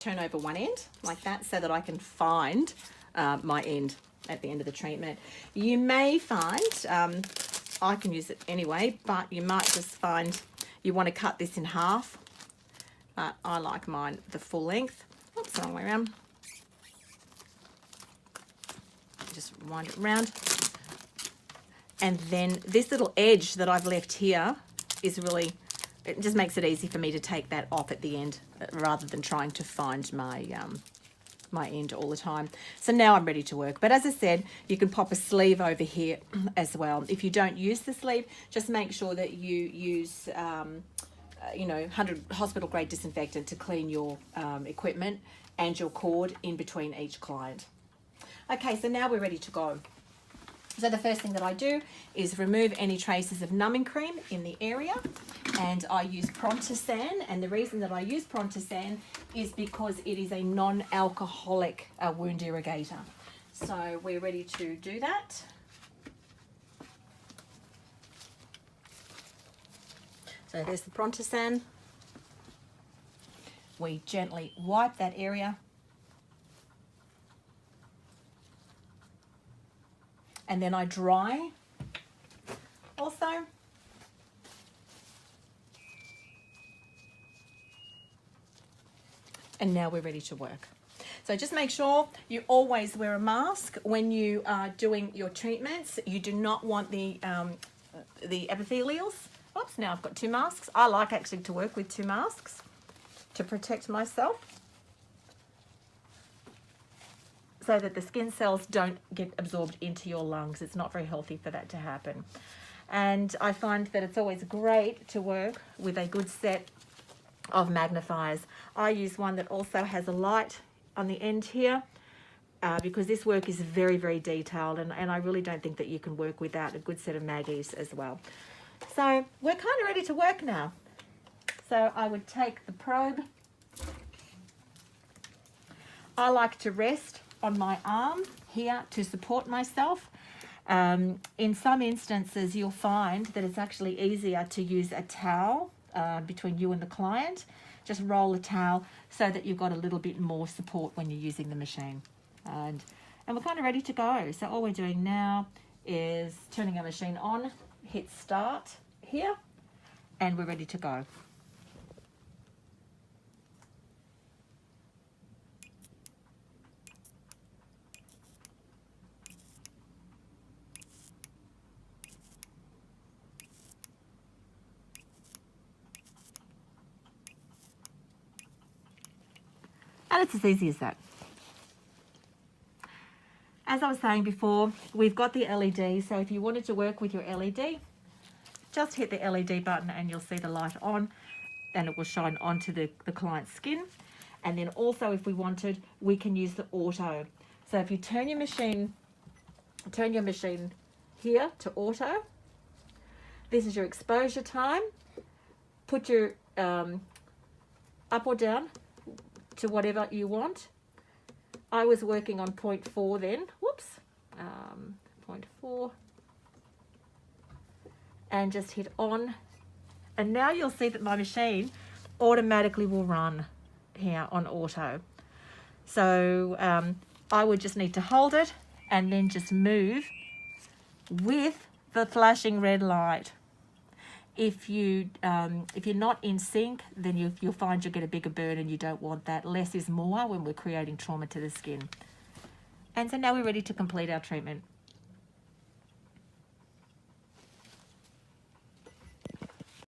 turn over one end like that so that I can find my end at the end of the treatment. You may find, I can use it anyway, but you might just find you want to cut this in half. But I like mine the full length. Oops, wrong way around. Just wind it around. And then this little edge that I've left here is really, it just makes it easy for me to take that off at the end rather than trying to find my my end all the time. So now I'm ready to work. But as I said, you can pop a sleeve over here as well. If you don't use the sleeve, just make sure that you use, you know, 100 hospital grade disinfectant to clean your equipment and your cord in between each client. Okay, so now we're ready to go. So the first thing that I do is remove any traces of numbing cream in the area, and I use Prontosan, and the reason that I use Prontosan is because it is a non-alcoholic wound irrigator. So we're ready to do that. So there's the Prontosan. We gently wipe that area. And then I dry also. And now we're ready to work. So just make sure you always wear a mask when you are doing your treatments. You do not want the epithelials. Oops, now I've got 2 masks. I like actually to work with 2 masks to protect myself, so that the skin cells don't get absorbed into your lungs. It's not very healthy for that to happen. And I find that it's always great to work with a good set of magnifiers. I use one that also has a light on the end here because this work is very, very detailed, and I really don't think that you can work without a good set of maggies as well. So we're kind of ready to work now. So I would take the probe. I like to rest on my arm here to support myself. In some instances, you'll find that it's actually easier to use a towel between you and the client. Just roll a towel so that you've got a little bit more support when you're using the machine. And we're kind of ready to go. So all we're doing now is turning our machine on, hit start here, and we're ready to go. And it's as easy as that. As I was saying before, we've got the LED, so if you wanted to work with your LED, just hit the LED button and you'll see the light on, and it will shine onto the client's skin. And then also, if we wanted, we can use the auto. So if you turn your machine here to auto, this is your exposure time. Put your up or down to whatever you want. I was working on 0.4 then, whoops, 0.4, and just hit on. And now you'll see that my machine automatically will run here on auto. So I would just need to hold it and then just move with the flashing red light. If you're not in sync, then you'll find you'll get a bigger burn, and you don't want that. Less is more when we're creating trauma to the skin. And so now we're ready to complete our treatment.